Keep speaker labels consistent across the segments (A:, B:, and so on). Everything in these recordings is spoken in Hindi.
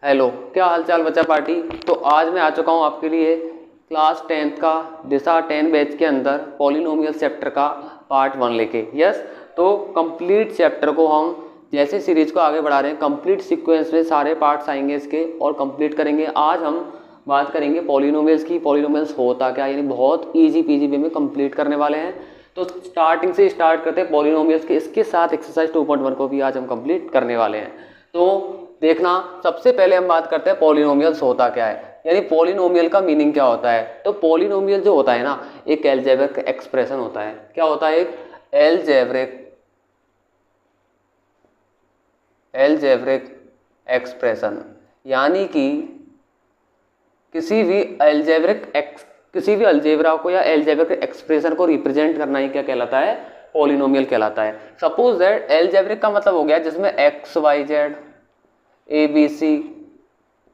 A: हेलो, क्या हालचाल बच्चा पार्टी। तो आज मैं आ चुका हूँ आपके लिए क्लास 10th का दिशा 10 बैच के अंदर पॉलिनोमियल चैप्टर का पार्ट 1 लेके। यस, तो कंप्लीट चैप्टर को हम जैसे सीरीज को आगे बढ़ा रहे हैं, कंप्लीट सीक्वेंस में सारे पार्ट्स आएंगे इसके और कंप्लीट करेंगे। आज हम बात करेंगे पॉलिनोमियल्स की। पॉलिनोमियल्स होता क्या, यानी बहुत ईजी पीजी वे में कंप्लीट करने वाले हैं। तो स्टार्टिंग से स्टार्ट करते हैं पॉलिनोमियल्स के, इसके साथ एक्सरसाइज 2.1 को भी आज हम कंप्लीट करने वाले हैं। तो देखना, सबसे पहले हम बात करते हैं पॉलिनोमियल्स होता क्या है, यानी पॉलिनोमियल का मीनिंग क्या होता है। तो पॉलिनोमियल जो होता है ना, एक अलजेब्रिक एक्सप्रेशन होता है। क्या होता है? एक अलजेब्रिक एक्सप्रेशन, यानी कि किसी भी अलजेब्रा को या अलजेब्रिक एक्सप्रेशन को रिप्रेजेंट करना ही क्या कहलाता है? पॉलिनोमियल कहलाता है। सपोज दैट अलजेब्रिक का मतलब हो गया जिसमें x Y z a B c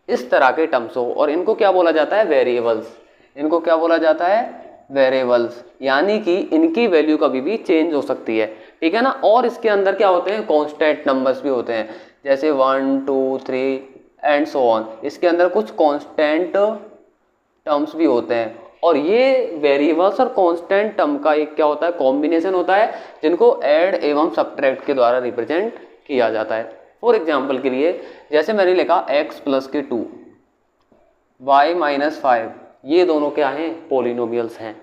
A: इस तरह के टर्म्स हो, और इनको क्या बोला जाता है? वेरिएबल्स। इनको क्या बोला जाता है? वेरिएबल्स, यानी कि इनकी वैल्यू कभी भी चेंज हो सकती है, ठीक है ना। और इसके अंदर क्या होते हैं? कांस्टेंट नंबर्स भी होते हैं, जैसे 1 2 3 एंड सो ऑन। इसके अंदर कुछ कांस्टेंट टर्म्स भी होते हैं, और ये वेरिएबल्स और कांस्टेंट टर्म का एक क्या होता है? कॉम्बिनेशन होता है, जिनको ऐड एवं सब्ट्रैक्ट के द्वारा रिप्रेजेंट किया जाता है। फॉर एग्जाम्पल के लिए, जैसे मैंने लिखा x प्लस के 2 y माइनस 5, ये दोनों क्या हैं? पॉलिनोमियल्स हैं।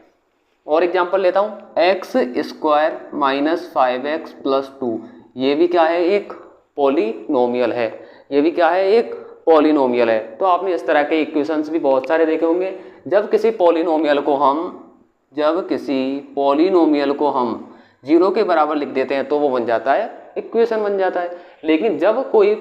A: और एग्जाम्पल लेता हूँ x square minus 5x plus 2, ये भी क्या है? एक पॉलिनोमियल है। ये भी क्या है? एक पॉलिनोमियल है। तो आपने इस तरह के इक्वेशंस भी बहुत सारे देखे होंगे। जब किसी पॉलिनोमियल को हम 0 के बराबर लिख देते हैं तो वो बन जाता है इक्वेशन बन जाता है। लेकिन जब कोई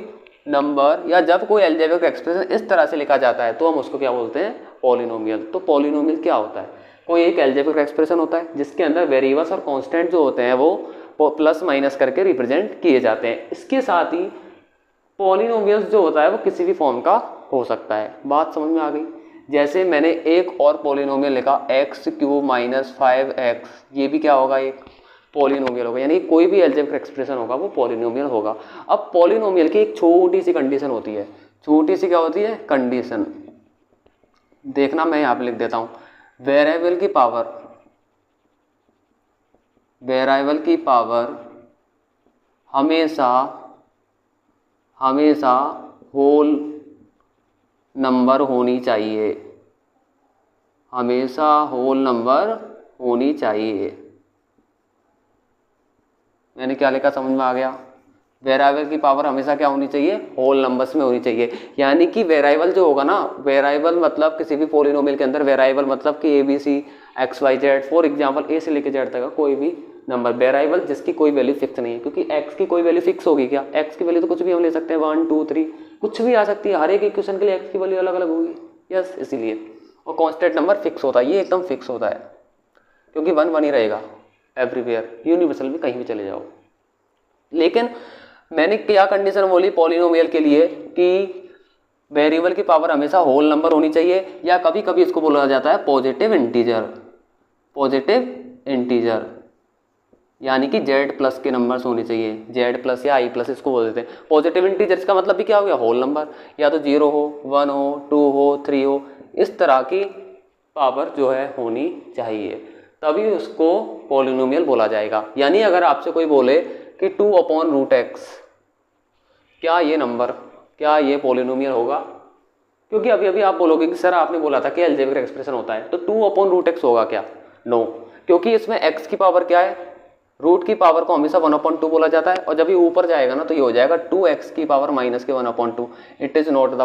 A: नंबर या जब कोई अलजेब्रिक एक्सप्रेशन इस तरह से लिखा जाता है तो हम उसको क्या बोलते हैं? पॉलिनोमियल। तो पॉलिनोमियल क्या होता है? कोई एक अलजेब्रिक एक्सप्रेशन होता है जिसके अंदर वेरिएबल्स और कांस्टेंट जो होते हैं वो प्लस माइनस करके रिप्रेजेंट किए जाते हैं। इसके साथ ही पॉलिनोमियल्स जो होता है वो किसी भी फॉर्म का हो सकता है। बात समझ में आ गई? जैसे मैंने एक और पॉलिनोमियल लिखा एक्स क्यूब माइनस 5x, ये भी क्या होगा? एक पॉलिनोमियल होगा, यानी कोई भी अलजेब्रिक एक्सप्रेशन होगा वो पॉलिनोमियल होगा। अब पॉलिनोमियल की एक छोटी सी कंडीशन होती है। छोटी सी क्या होती है? कंडीशन। देखना, मैं यहाँ पे लिख देता हूँ, वेरिएबल की पावर हमेशा होल नंबर होनी चाहिए। हमेशा होल नंबर होनी चाहिए। मैंने क्या लिखा, समझ में आ गया? वेरिएबल की पावर हमेशा क्या होनी चाहिए? होल नंबर्स में होनी चाहिए। यानी कि वेरिएबल जो होगा ना, वेरिएबल मतलब किसी भी पॉलिनोमियल के अंदर वेरिएबल मतलब कि A B C X Y Z, for example A से लेकर जेड तक का कोई भी नंबर वेरिएबल जिसकी कोई वैल्यू फिक्स नहीं है, क्योंकि एक्स की कोई वैल्यू फिक्स होगी क्या? एक्स की वैल्यू तो कुछ भी हम ले सकते हैं, 1 2 3 कुछ भी आ सकती है। हर एक इक्वेशन के लिए एक्स की वैल्यू अलग अलग होगी। यस, इसीलिए। और कांस्टेंट नंबर फिक्स होता है, ये एकदम फिक्स होता है, क्योंकि 1 1 ही रहेगा एवरीवेयर, यूनिवर्सल भी कहीं भी चले जाओ। लेकिन मैंने क्या कंडीशन बोली पॉलिनोमियल के लिए कि वेरिएबल की पावर हमेशा होल नंबर होनी चाहिए, या कभी कभी इसको बोला जाता है पॉजिटिव इंटीजर, यानी कि जेड प्लस के नंबर्स होने चाहिए, जेड प्लस या आई प्लस इसको बोल देते हैं। पॉजिटिव इंटीजर्स का मतलब भी क्या हो गया? होल नंबर, या तो 0 हो, 1 हो, 2 हो, 3 हो, इस तरह की पावर जो है होनी चाहिए, तभी उसको पॉलिनोमियल बोला जाएगा। यानी अगर आपसे कोई बोले कि 2/√x, क्या ये पॉलिनोमियल होगा? क्योंकि अभी अभी आप बोलोगे कि सर आपने बोला था कि अलजेब्रिक एक्सप्रेशन होता है, तो 2/√x होगा क्या? नो, क्योंकि इसमें x की पावर क्या है? रूट की पावर को हमेशा 1/2 बोला जाता है, और जब ये ऊपर जाएगा ना तो ये हो जाएगा 2x की पावर माइनस के 1/2। It is not the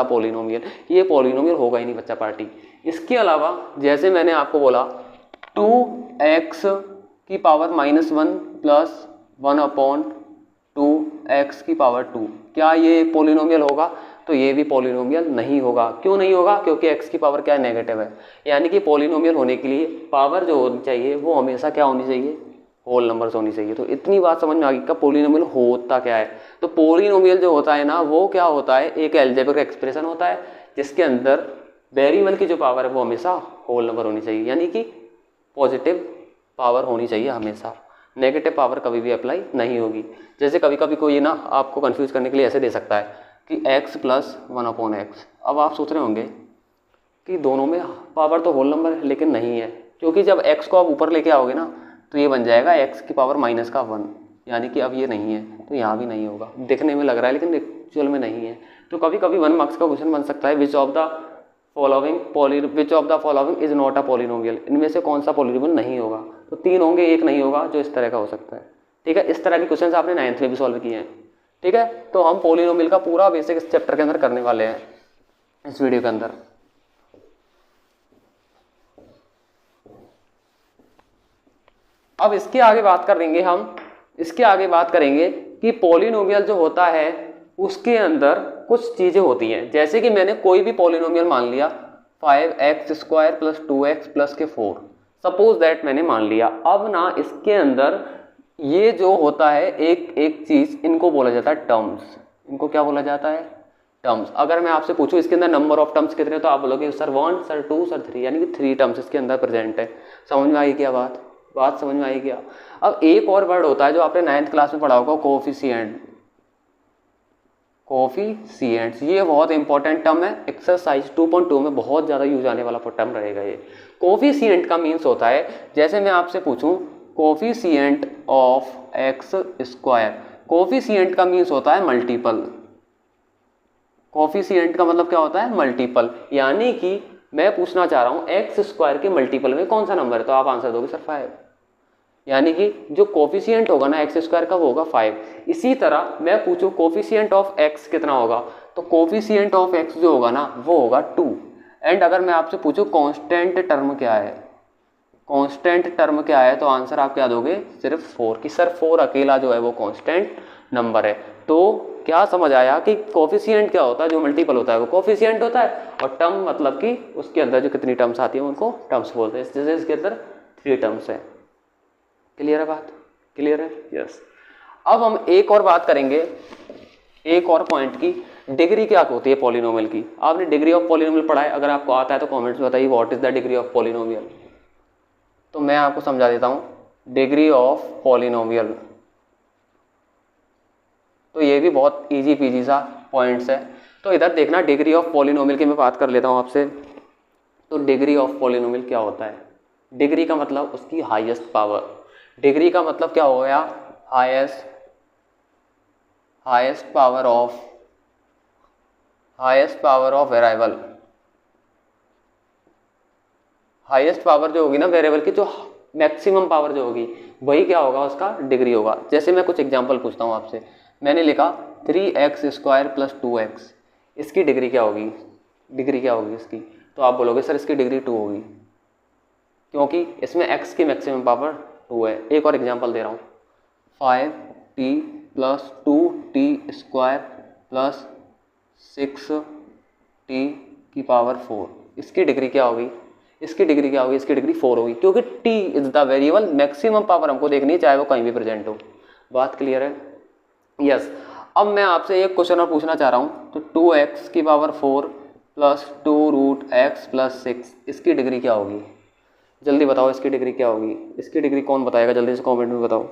A: polynomial. ये पॉलिनोमियल होगा ही नहीं बच्चा पार्टी। इसके अलावा जैसे मैंने आपको बोला 2x की पावर -1 प्लस 1/2x की पावर 2, क्या ये पॉलिनोमियल होगा? तो ये भी पॉलिनोमियल नहीं होगा। क्यों नहीं होगा? क्योंकि x की पावर क्या है? नेगेटिव है। यानी कि पॉलिनोमियल होने के लिए पावर जो होनी चाहिए वो हमेशा क्या होनी चाहिए? होल नंबर्स होनी चाहिए। तो इतनी बात समझ में आ गई का पॉलिनोमियल होता क्या है। तो पॉलिनोमियल जो होता है ना, वो क्या होता है? एक अलजेब्रिक एक्सप्रेशन होता है जिसके अंदर वेरिएबल की जो पावर है वो हमेशा होल नंबर होनी चाहिए, यानी कि पॉजिटिव पावर होनी चाहिए हमेशा, नेगेटिव पावर कभी भी अप्लाई नहीं होगी। जैसे कभी कभी कोई ना आपको कंफ्यूज करने के लिए ऐसे दे सकता है, कि x प्लस 1/x। अब आप सोच रहे होंगे कि दोनों में पावर तो होल नंबर है, लेकिन नहीं है, क्योंकि जब x को आप ऊपर लेके आओगे ना तो ये बन जाएगा x की पावर माइनस का 1, यानी कि अब ये नहीं है, तो यहाँ भी नहीं होगा। देखने में लग रहा है लेकिन एक्चुअल में नहीं है। तो कभी कभी 1 मार्क्स का क्वेश्चन बन सकता है, which of the following is not a polynomial, इनमें से कौन सा पॉलिनोमियल नहीं होगा। तो 3 होंगे, एक नहीं होगा, जो इस तरह का हो सकता है। ठीक है, इस तरह के क्वेश्चन आपने 9th में भी सॉल्व किए हैं। ठीक है, तो हम पॉलिनोमियल का पूरा बेसिक इस चैप्टर के अंदर करने वाले हैं इस वीडियो के अंदर। अब इसके आगे बात करेंगे कि पॉलिनोमियल जो होता है उसके अंदर कुछ चीजें होती हैं। जैसे कि मैंने कोई भी पॉलिनोमियल मान लिया 5x² + 2x + के 4, सपोज दैट मैंने मान लिया। अब ना इसके अंदर ये जो होता है एक चीज, इनको बोला जाता है टर्म्स। इनको क्या बोला जाता है? टर्म्स। अगर मैं आपसे पूछूं इसके अंदर नंबर ऑफ टर्म्स कितने, तो आप बोलोगे सर 1, सर 2, सर 3, यानी कि 3 टर्म्स इसके अंदर प्रेजेंट है। समझ में आई क्या बात समझ में आई क्या? अब एक और वर्ड होता है जो आपने 9th क्लास में पढ़ा होगा, कोफिशिएंट्स। ये बहुत इंपॉर्टेंट टर्म है, एक्सरसाइज 2.2 में बहुत ज़्यादा यूज आने वाला टर्म रहेगा ये। कोफिशिएंट का मीन्स होता है, जैसे मैं आपसे पूछूं कोफिशिएंट ऑफ x², कोफिशिएंट का मीन्स होता है मल्टीपल। कोफिशिएंट का मतलब क्या होता है? मल्टीपल। यानी कि मैं पूछना चाह रहा हूँ x² के मल्टीपल में कौन सा नंबर है, तो आप आंसर दोगे सर 5। यानी कि जो कोफिशिएंट होगा ना x² का वो होगा 5। इसी तरह मैं पूछूं कोफिशिएंट ऑफ x कितना होगा, तो कोफिशिएंट ऑफ x जो होगा ना वो होगा 2। एंड अगर मैं आपसे पूछूं कांस्टेंट टर्म क्या है, तो आंसर आप क्या दोगे? सिर्फ 4, कि सर 4 अकेला जो है वो कांस्टेंट नंबर है। तो क्या समझ आया कि कोफिशिएंट क्या होता है? जो मल्टीपल होता है वो कोफिशिएंट होता है, और टर्म मतलब कि उसके अंदर जो कितनी टर्म्स आती है उनको टर्म्स बोलते हैं। जैसे इसके अंदर 3 टर्म्स है। क्लियर है बात? क्लियर है? यस। अब हम एक और बात करेंगे, एक और पॉइंट की, डिग्री क्या होती है पॉलिनोमियल की। आपने डिग्री ऑफ पॉलिनोमियल पढ़ा है? अगर आपको आता है तो कमेंट्स में बताइए what is the degree of polynomial. तो मैं आपको समझा देता हूं डिग्री ऑफ पॉलिनोमियल। तो ये भी बहुत इजी पीजी सा पॉइंट्स है। तो इधर देखना, डिग्री ऑफ पॉलिनोमियल की मैं बात कर लेता हूं आपसे। तो डिग्री ऑफ पॉलिनोमियल क्या होता है? डिग्री का मतलब उसकी हाईएस्ट पावर। डिग्री का मतलब क्या हो गया? Highest power of variable. Highest power जो होगी ना वेरिएबल की, जो मैक्सिमम पावर जो होगी वही क्या होगा? उसका डिग्री होगा। जैसे मैं कुछ एग्जांपल पूछता हूँ आपसे, मैंने लिखा 3x² + 2x, इसकी डिग्री क्या होगी? इसकी? तो आप बोलोगे सर इसकी डिग्री 2 होगी, क्योंकि इसमें x की मैक्सिमम पावर 2 है। एक और एग्जांपल दे रहा हूँ, 5t + 2t² + 6t की पावर 4, इसकी डिग्री क्या होगी? इसकी डिग्री 4 होगी, क्योंकि t is the variable, maximum power हमको देखनी है चाहे वो कहीं भी प्रेजेंट हो। बात क्लियर है? यस। अब मैं आपसे एक क्वेश्चन और पूछना चाह रहा हूँ, तो 2x की पावर 4 + 2√x + 6, इसकी डिग्री क्या होगी? जल्दी बताओ इसकी डिग्री क्या होगी? इसकी डिग्री कौन बताएगा? जल्दी से कमेंट में बताओ,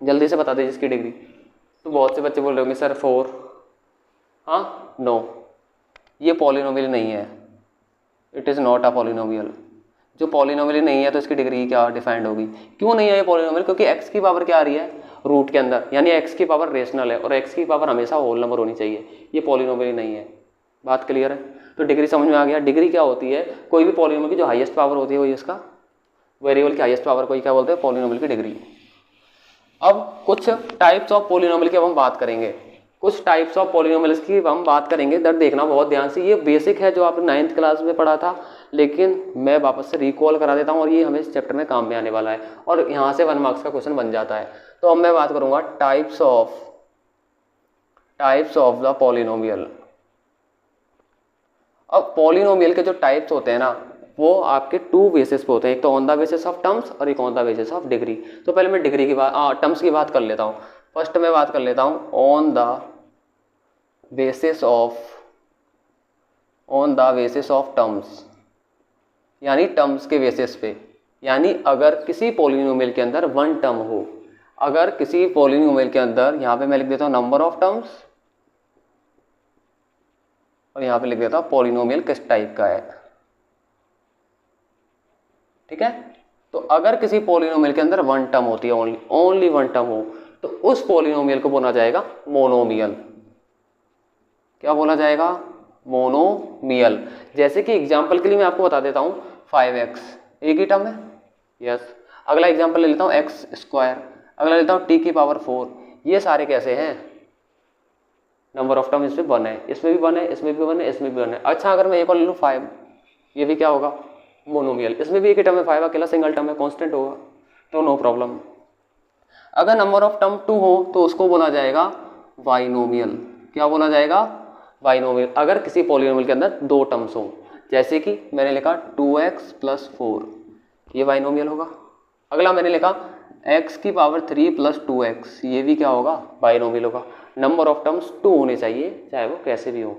A: जल्दी से बता दे इसकी डिग्री। तो बहुत से बच्चे बोल रहे होंगे सर 4। हाँ, नो, ये पॉलिनोमियल नहीं है, it is not a polynomial. जो पॉलिनोमियल नहीं है तो इसकी डिग्री क्या डिफाइंड होगी? क्यों नहीं है ये पॉलिनोमियल? क्योंकि x की पावर क्या आ रही है रूट के अंदर, यानी x की पावर रेशनल है, और x की पावर हमेशा होल नंबर होनी चाहिए। ये पॉलिनोमियल नहीं है। बात क्लियर है? तो डिग्री समझ में आ गया। डिग्री क्या होती है? कोई भी पॉलिनोमियल की जो हाईएस्ट पावर होती है वही उसका वेरिएबल की हाईएस्ट पावर को ही क्या बोलते हैं? पॉलिनोमियल की डिग्री। अब कुछ टाइप्स ऑफ पॉलिनोमियल की अब हम बात करेंगे। इधर देखना बहुत ध्यान से, ये बेसिक है जो आपने 9th क्लास में पढ़ा था, लेकिन मैं वापस से रिकॉल करा देता हूँ, और ये हमें इस चैप्टर में काम में आने वाला है, और यहाँ से 1 मार्क्स का क्वेश्चन बन जाता है। तो अब मैं बात करूँगा टाइप्स ऑफ द पॉलिनोमियल। अब पॉलिनोमियल के जो टाइप्स होते हैं ना, वो आपके 2 बेसिस पे होते हैं, एक तो on the basis of terms और एक on the basis of degree. तो पहले मैं डिग्री की बात, टर्म्स की बात कर लेता हूँ। फर्स्ट मैं बात कर लेता हूँ on the basis of terms, यानी टर्म्स के बेसिस पे। यानी अगर किसी पॉलिनोमियल के अंदर 1 टर्म हो, अगर किसी पॉलिनोमियल के अंदर, यहाँ पे मैं लिख देता हूँ नंबर ऑफ टर्म्स और यहाँ पे लिख देता हूँ पॉलिनोमियल किस टाइप का है। ठीक है, तो अगर किसी पॉलिनोमियल के अंदर वन टर्म होती है, ओनली वन टर्म हो, तो उस पॉलिनोमियल को बोला जाएगा मोनोमियल। क्या बोला जाएगा? मोनोमियल। जैसे कि एग्जांपल के लिए मैं आपको बता देता हूँ 5x एक ही टर्म है, यस। अगला एग्जांपल ले लेता हूँ x², अगला लेता हूँ t⁴। ये सारे कैसे हैं? नंबर ऑफ टर्म इसमें 1 है, इसमें भी 1 है, इसमें भी 1 है, इसमें भी 1 है। अच्छा, अगर मैं एक और ले लूँ 5, ये भी क्या होगा? मोनोमियल। इसमें भी एक ही टर्म है 5, अकेला सिंगल टर्म है, कांस्टेंट होगा, तो नो प्रॉब्लम। अगर नंबर ऑफ टर्म 2 हो तो उसको बोला जाएगा बाइनोमियल। क्या बोला जाएगा? बाइनोमियल। अगर किसी पॉलिनोमियल के अंदर 2 टर्म्स हो, जैसे कि मैंने लिखा 2x + 4, ये बाइनोमियल होगा। अगला मैंने लिखा x³ + 2x, ये भी क्या होगा? बाइनोमियल होगा। नंबर ऑफ टर्म्स 2 होने चाहिए, चाहे वो कैसे भी हो,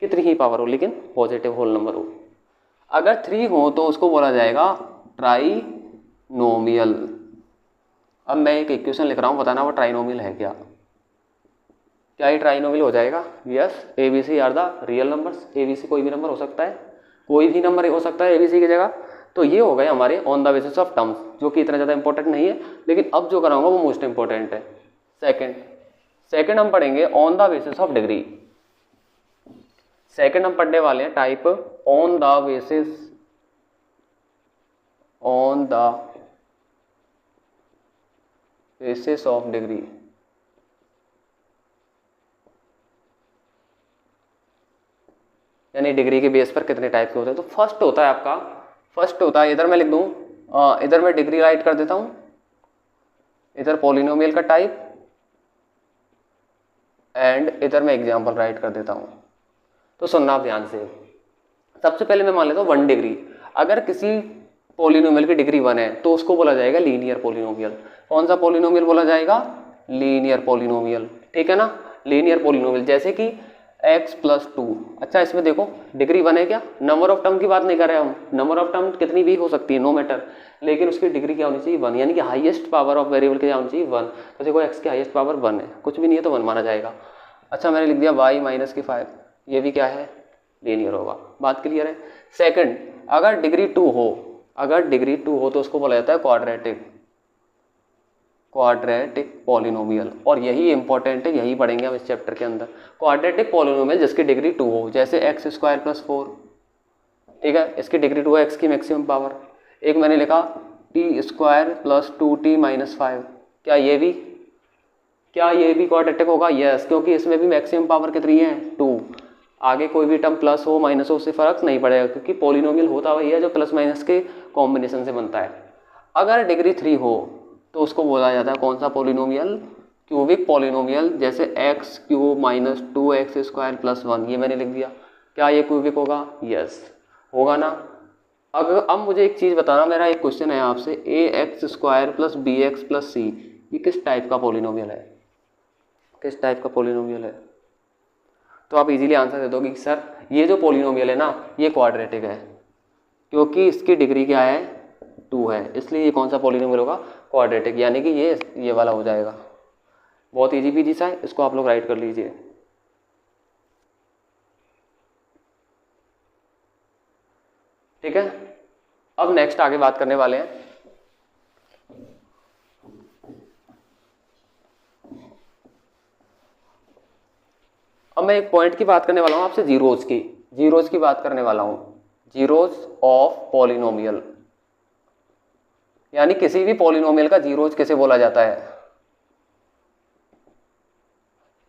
A: कितनी ही पावर हो, लेकिन पॉजिटिव होल नंबर हो। अगर 3 हो तो उसको बोला जाएगा ट्राइनोमियल। अब मैं एक इक्वेशन लिख रहा हूँ, बताना वो ट्राइनोमियल है क्या? क्या ये ट्राइनोमियल हो जाएगा? Yes. ABC are the real numbers. ABC कोई भी नंबर हो सकता है, कोई भी नंबर हो सकता है ABC की जगह। तो ये हो गए हमारे on the basis of terms, जो कि इतना ज़्यादा इंपॉर्टेंट नहीं है, लेकिन अब जो कराऊंगा वो मोस्ट इंपॉर्टेंट है। सेकंड हम पढ़ेंगे on the basis of degree. Second हम पढ़ने वाले हैं type on the basis of degree. यानी डिग्री के बेस पर कितने टाइप के होते हैं। तो फर्स्ट होता है इधर मैं लिख दूं, इधर मैं डिग्री राइट कर देता हूं, इधर पॉलिनोमियल का टाइप, एंड इधर मैं एग्जाम्पल राइट कर देता हूं। तो सुनना आप ध्यान से। सबसे पहले मैं मान लेता हूँ 1 डिग्री। अगर किसी पॉलिनोमियल की डिग्री 1 है तो उसको बोला जाएगा लीनियर पॉलिनोमियल। कौन सा पॉलिनोमियल बोला जाएगा? Linear polynomial. ठीक है ना, लीनियर पॉलिनोमियल। जैसे कि x + 2। अच्छा, इसमें देखो डिग्री 1 है क्या? नंबर ऑफ टर्म की बात नहीं कर रहे हम, नंबर ऑफ टर्म कितनी भी हो सकती है, नो मैटर, लेकिन उसकी डिग्री क्या होनी चाहिए? 1, यानी कि हाईएस्ट पावर ऑफ वेरिएबल क्या होनी चाहिए? 1। तो देखो x की हाईएस्ट पावर 1 है, कुछ भी नहीं है तो 1 माना जाएगा। अच्छा, मैंने लिख दिया y - 5, ये भी क्या है? लीनियर होगा। बात क्लियर है? सेकंड, अगर डिग्री 2 हो तो उसको बोला जाता है क्वाड्रेटिक पॉलिनोमियल। और यही इंपॉर्टेंट है, यही पढ़ेंगे हम इस चैप्टर के अंदर। क्वाड्रेटिक पॉलिनोमियल जिसकी डिग्री 2 हो, जैसे x² + 4। ठीक है, इसकी डिग्री 2 है, x की मैक्सिमम पावर। एक मैंने लिखा t² + 2t - 5। क्या ये भी क्वाड्रेटिक होगा? यस, क्योंकि इसमें भी मैक्सिमम पावर कितनी है? 2। आगे कोई भी टर्म प्लस हो माइनस हो उससे फर्क नहीं पड़ेगा, क्योंकि पॉलिनोमियल होता वही है जो प्लस माइनस के कॉम्बिनेशन से बनता है। अगर डिग्री 3 हो तो उसको बोला जाता है कौन सा पॉलिनोमियल? Cubic polynomial. जैसे x³ - 2x² + 1, ये मैंने लिख दिया। क्या ये क्यूबिक होगा? यस, होगा ना। अब मुझे एक चीज़ बताना, मेरा एक क्वेश्चन है आपसे, ax² + bx + c, ये किस टाइप का पॉलिनोमियल है? किस टाइप का पॉलिनोमियल है? तो आप इजीली आंसर दे दोगे कि सर ये जो पॉलिनोमियल है ना, ये क्वाड्रेटिक है, क्योंकि इसकी डिग्री क्या है? 2 है, इसलिए ये कौन सा पॉलिनोमियल होगा? क्वाड्रेटिक, यानी कि ये वाला हो जाएगा। बहुत इजी पीजी सा है, इसको आप लोग राइट कर लीजिए। ठीक है, अब नेक्स्ट आगे बात करने वाले हैं अब मैं एक पॉइंट की बात करने वाला हूं आपसे, जीरोज की बात करने वाला हूं। जीरोज ऑफ पॉलिनोमियल, यानी किसी भी पॉलिनोमियल का जीरोज कैसे बोला जाता है?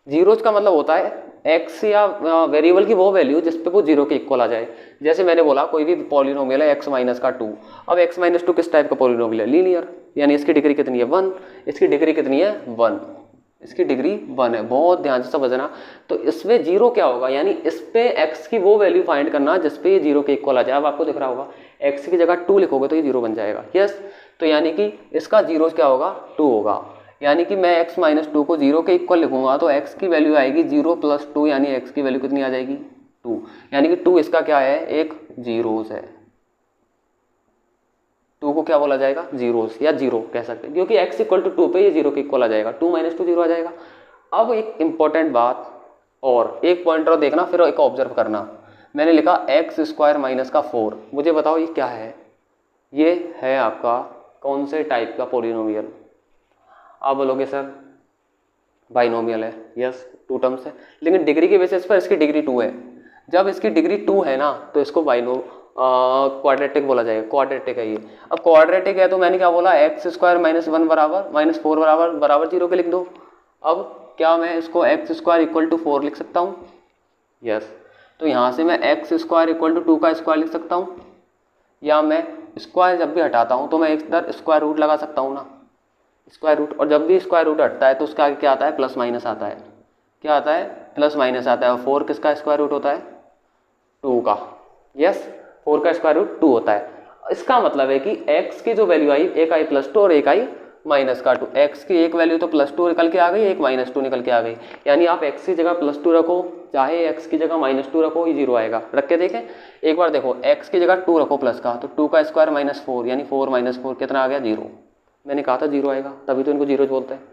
A: जीरोज का मतलब होता है एक्स या वेरिएबल की वो वैल्यू जिस पे वो 0 के इक्वल आ जाए। जैसे मैंने बोला कोई भी पॉलिनोमियल है x - 2। अब x - 2 किस टाइप का पॉलिनोमियल है? लीनियर, यानी इसकी डिग्री कितनी है? 1। इसकी डिग्री कितनी है? 1। इसकी डिग्री 1 है, बहुत ध्यान से समझना। तो इसमें 0 क्या होगा? यानी इस पे x की वो वैल्यू फाइंड करना जिस पे ये 0 के इक्वल आ जाए। अब आपको दिख रहा होगा x की जगह 2 लिखोगे तो ये 0 बन जाएगा। यस, तो यानी कि इसका जीरोज क्या होगा? 2 होगा। यानी कि मैं x - 2 को 0 के इक्वल लिखूंगा तो x की वैल्यू आएगी 0 + 2, यानी x की वैल्यू कितनी आ जाएगी? 2। यानी कि 2 इसका क्या है? एक जीरोज है। 2 को क्या बोला जाएगा, जीरोस या जीरो कह सकते हैं, क्योंकि x इक्वल टू 2 पे ये जीरो के इक्वल आ जाएगा, 2 माइनस 2 जीरो आ जाएगा। अब एक इंपॉर्टेंट बात और एक पॉइंटर देखना, फिर एक ऑब्जर्व करना। मैंने लिखा एक्स स्क्वायर माइनस का 4, मुझे बताओ ये क्या है। ये है आपका कौन से टाइप का पॉलिनोमियल। आप बोलोगे सर बाइनोमियल है, यस 2 टर्म्स है, लेकिन डिग्री के बेसिस पर इसकी डिग्री 2 है। जब इसकी डिग्री 2 है ना तो इसको क्वाड्रेटिक बोला जाएगा, क्वाड्रेटिक है ये। अब क्वाड्रेटिक है तो मैंने क्या बोला, एक्स स्क्वायर माइनस 1 बराबर माइनस 4 बराबर जीरो के लिख दो। अब क्या मैं इसको एक्स स्क्वायर इक्वल टू 4 लिख सकता हूँ, यस। तो यहाँ से मैं एक्स स्क्वायर इक्वल टू 2 का स्क्वायर लिख सकता हूँ, या मैं स्क्वायर जब भी हटाता हूँ तो मैं इधर स्क्वायर रूट लगा सकता हूँ ना, स्क्वायर रूट। और जब भी स्क्वायर रूट हटता है तो उसका आगे क्या आता है, प्लस माइनस आता है। क्या आता है, प्लस माइनस आता है। और 4 किसका स्क्वायर रूट होता है, 2 का, यस 4 का स्क्वायर रूट 2 होता है। इसका मतलब है कि x की जो वैल्यू आई, एक आई प्लस 2 और एक आई माइनस का 2। x की एक वैल्यू तो प्लस 2 निकल के आ गई, एक माइनस 2 निकल के आ गई। यानी आप x की जगह प्लस 2 रखो, चाहे x की जगह माइनस 2 रखो, ये जीरो आएगा। रख के देखें एक बार, देखो x की जगह 2 रखो प्लस का, तो 2 का स्क्वायर माइनस 4, यानी 4 माइनस 4 कितना आ गया, जीरो। मैंने कहा था जीरो आएगा, तभी तो इनको जीरो बोलते हैं।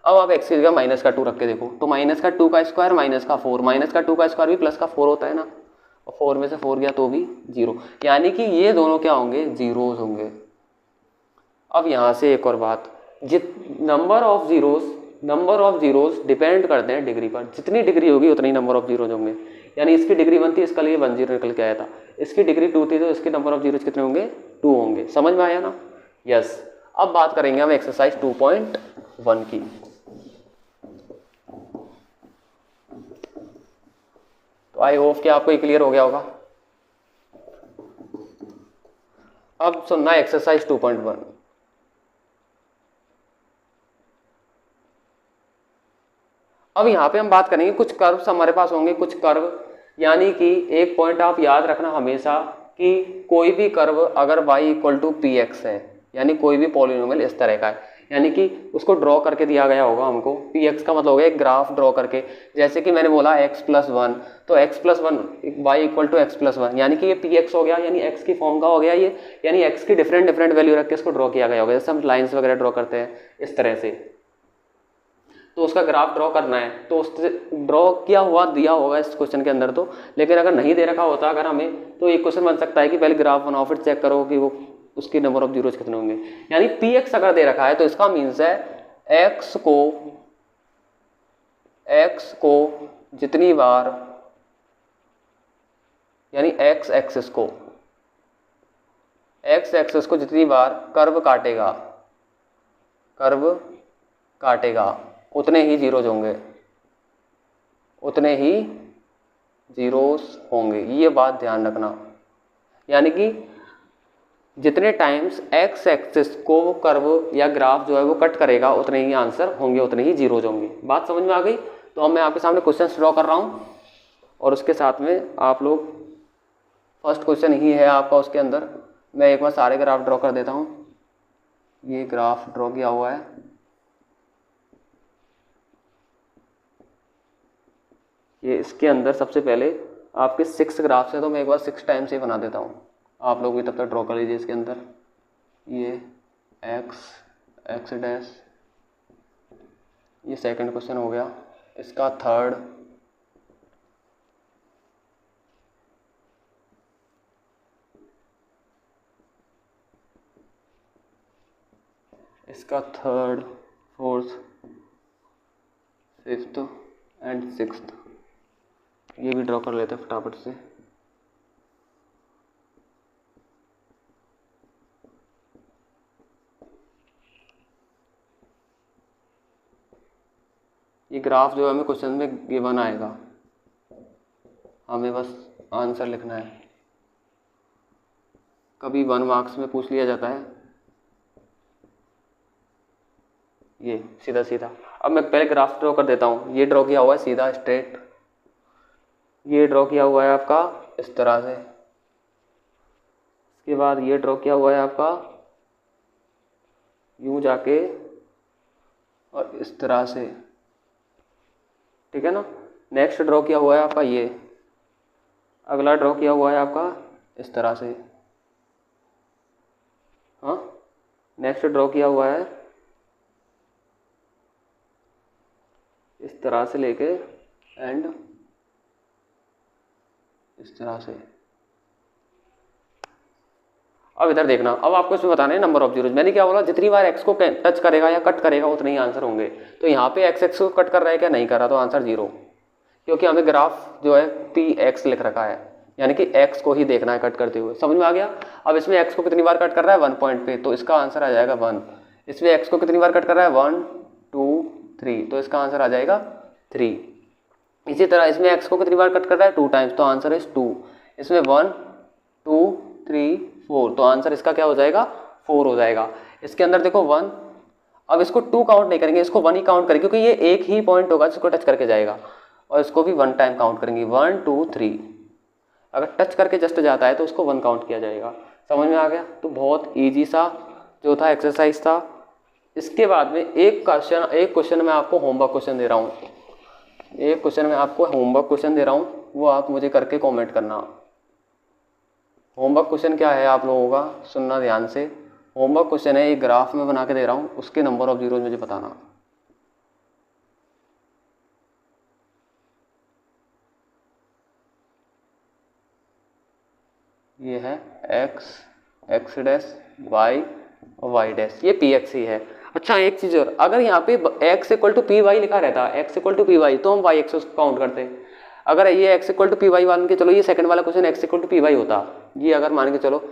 A: अब आप x की जगह माइनस का 2 रख के देखो, तो माइनस का 2 का स्क्वायर माइनस का 4, माइनस का 2 का स्क्वायर भी प्लस का 4 होता है ना, और 4 में से 4 गया तो भी जीरो, यानी कि ये दोनों क्या होंगे, जीरोज होंगे। अब यहाँ से एक और बात, नंबर ऑफ जीरोज डिपेंड करते हैं डिग्री पर। जितनी डिग्री होगी उतनी नंबर ऑफ जीरोज होंगे। यानी इसकी डिग्री 1 थी, इसका लिए 1 जीरो निकल के आया था। इसकी डिग्री 2 थी तो इसके नंबर ऑफ जीरोज कितने होंगे, 2 होंगे। समझ में आया ना, यस। अब बात करेंगे हम एक्सरसाइज 2.1 की। तो आई होप कि आपको ये क्लियर हो गया होगा। अब सुनना एक्सरसाइज 2.1। अब यहाँ पे हम बात करेंगे, कुछ कर्व्स हमारे पास होंगे, कुछ कर्व, यानी कि एक पॉइंट आप याद रखना हमेशा कि कोई भी कर्व अगर y equal to p x है, यानी कोई भी पॉलिनोमियल इस तरह का है, यानी कि उसको ड्रॉ करके दिया गया होगा हमको। पी एक्स का मतलब हो गया एक ग्राफ ड्रॉ करके। जैसे कि मैंने बोला x प्लस 1, तो x plus 1 y equal to x plus 1, यानी कि ये पी एक्स हो गया, यानी x की फॉर्म का हो गया ये, यानी x की डिफरेंट वैल्यू रख के इसको ड्रॉ किया गया होगा। जैसे हम लाइन्स वगैरह ड्रॉ करते हैं इस तरह से, तो उसका ग्राफ ड्रॉ करना है, तो उससे ड्रॉ किया हुआ दिया होगा इस क्वेश्चन के अंदर। तो लेकिन अगर नहीं दे रखा होता अगर हमें, तो एक क्वेश्चन बन सकता है कि पहले ग्राफ बनाओ फिर चेक करो कि वो उसकी नंबर ऑफ जीरोज कितने होंगे। यानी पी एक्स अगर दे रखा है तो इसका मीन्स है एक्स को जितनी बार, यानी एक्स एक्सिस को जितनी बार कर्व काटेगा उतने ही जीरोज होंगे, ये बात ध्यान रखना। यानी कि जितने टाइम्स एक्स एक्सिस को कर्व या ग्राफ जो है वो कट करेगा उतने ही आंसर होंगे, उतने ही जीरोज होंगे। बात समझ में आ गई। तो अब मैं आपके सामने क्वेश्चन ड्रॉ कर रहा हूँ और उसके साथ में आप लोग, फर्स्ट क्वेश्चन ही है आपका, उसके अंदर मैं एक बार सारे ग्राफ ड्रॉ कर देता हूँ। ये ग्राफ ड्रॉ किया हुआ है, ये इसके अंदर सबसे पहले आपके 6 ग्राफ्स हैं, तो मैं एक बार 6 टाइम्स ही बना देता हूँ। आप लोग भी तब तक ड्रॉ कर लीजिए इसके अंदर। ये एक्स डैश, ये सेकंड क्वेश्चन हो गया, इसका थर्ड, इसका third, fourth, fifth and sixth. ये भी ड्रॉ कर लेते हैं फटाफट से। ये ग्राफ जो है हमें क्वेश्चन में गिवन आएगा, हमें बस आंसर लिखना है। कभी 1 मार्क्स में पूछ लिया जाता है ये सीधा सीधा। अब मैं पहले ग्राफ ड्रॉ कर देता हूँ। ये ड्रॉ किया हुआ है सीधा स्ट्रेट, ये ड्रॉ किया हुआ है आपका इस तरह से, इसके बाद ये ड्रॉ किया हुआ है आपका यूं जाके और इस तरह से, ठीक है ना। नेक्स्ट ड्रॉ किया हुआ है आपका ये, अगला ड्रॉ किया हुआ है आपका इस तरह से, हाँ, नेक्स्ट ड्रॉ किया हुआ है इस तरह से लेके एंड इस तरह से। अब इधर देखना, अब आपको इसमें बताना है नंबर ऑफ जीरोज। मैंने क्या बोला, जितनी बार एक्स को टच करेगा या कट करेगा उतने ही आंसर होंगे। तो यहाँ पे एक्स एक्स को कट कर रहा है क्या, नहीं कर रहा, तो आंसर 0, क्योंकि हमें ग्राफ जो है पी एक्स लिख रखा है, यानी कि एक्स को ही देखना है कट करते हुए। समझ में आ गया। अब इसमें एक्स को कितनी बार कट कर रहा है, 1 पॉइंट पे, तो इसका आंसर आ जाएगा 1। इसमें एक्स को कितनी बार कट कर रहा है, 1 2 3, तो इसका आंसर आ जाएगा 3। इसी तरह इसमें एक्स को कितनी बार कट कर रहा है, 2 टाइम्स, तो आंसर इज 2। इसमें 1 2 3 4, तो आंसर इसका क्या हो जाएगा, 4 हो जाएगा। इसके अंदर देखो 1, अब इसको 2 काउंट नहीं करेंगे, इसको 1 ही काउंट करेंगे, क्योंकि ये एक ही पॉइंट होगा जिसको टच करके जाएगा, और इसको भी 1 टाइम काउंट करेंगे, 1 2 3। अगर टच करके जस्ट जाता है तो उसको 1 काउंट किया जाएगा। समझ में आ गया। तो बहुत ईजी सा जो था एक्सरसाइज था। इसके बाद में एक क्वेश्चन मैं आपको होमवर्क क्वेश्चन दे रहा हूँ, एक क्वेश्चन मैं आपको होमवर्क क्वेश्चन दे रहा हूँ, वो आप मुझे करके कमेंट करना। होमवर्क क्वेश्चन क्या है आप लोगों का, सुनना ध्यान से। होमवर्क क्वेश्चन है, एक ग्राफ में बना के दे रहा हूँ, उसके नंबर ऑफ जीरोज मुझे बताना। ये है x x डैश y और y डैश, ये पी एक्स ही है। अच्छा एक चीज़ और, अगर यहाँ पे x equal to p y लिखा रहता, x equal to p y, तो हम y एक्स काउंट करते। अगर ये x equal to p y मान के चलो, ये सेकंड वाला question x equal to p y होता, ये अगर मान के चलो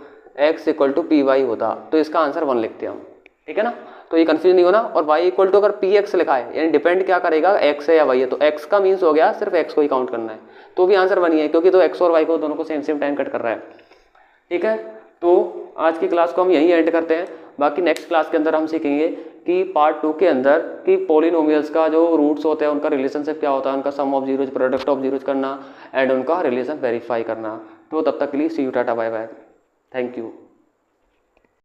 A: x equal to p y होता, तो इसका आंसर 1 लिखते हम, ठीक है ना। तो ये कंफ्यूज नहीं होना। और y इक्वल टू अगर पी एक्स लिखा है, यानी डिपेंड क्या करेगा, x है या y है, तो x का मीन्स हो गया सिर्फ x को ही काउंट करना है, तो भी आंसर 1 ही है, क्योंकि तो x और y को दोनों को सेम टाइम कट कर रहा है, ठीक है। तो आज की क्लास को हम यहीं एंड करते हैं। बाकी नेक्स्ट क्लास के अंदर हम सीखेंगे कि पार्ट 2 के अंदर कि पॉलिनोमियल्स का जो रूट्स होते हैं उनका रिलेशनशिप क्या होता है, उनका sum of zeros, product of zeros करना एंड उनका रिलेशन वेरीफाई करना। तो तब तक के लिए see you, tata, bye bye, thank you.